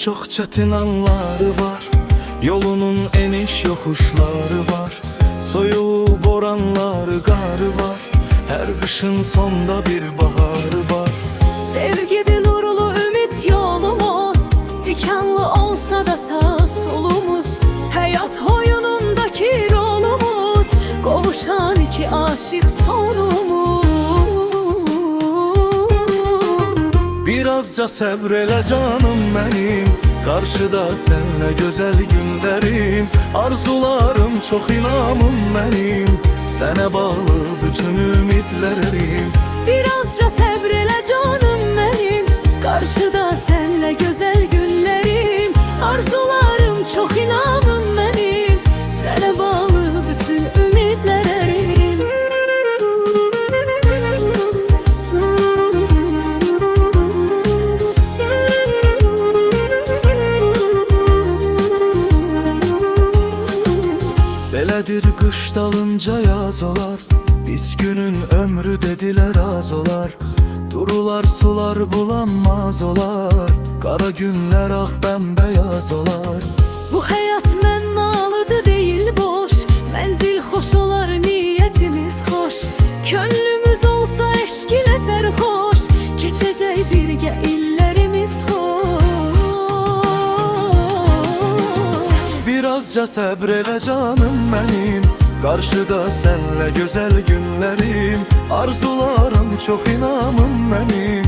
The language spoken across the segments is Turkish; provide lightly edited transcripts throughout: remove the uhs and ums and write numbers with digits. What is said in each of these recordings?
çok çetin anları var. Yolunun eniş yokuşları var. Soyuğu, boranları, garı var. Her kışın sonda bir baharı var. Sevgide nurlu ümit yolumuz, dikenli olsa da sağ solumuz. Hayat oyunundaki rolumuz, kavuşan iki aşık sonumuz. Birazca sabreyle canım benim, karşıda seninle güzel günlerim. Arzularım çok, inanım benim, sana bağlı bütün ümitlerim. Birazca sabreyle canım benim, karşıda seninle güzel günlerim. Arzularım çok, inanım benim, sana bağlı bütün ümitlerim. Beledir kış dalınca yaz olar, biz günün ömrü dediler az olar. Durular sular bulanmaz olar, kara günler ah bembeyaz olar. Bu hayat mennalıdı değil boş, menzil hoş olar, niyetimiz hoş. Könlümüz olsa eşk ile serhoş, geçecek birge illerimiz hoş. Birazca sabreyle canım benim, karşıda senle güzel günlerim. Arzularım çok, inanım benim,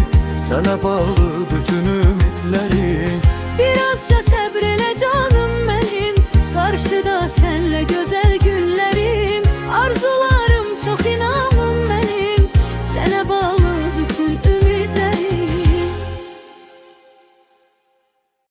sana bağlı bütün ümitlerim. Birazca sabreyle canım benim, karşıda senle güzel günlerim. Arzu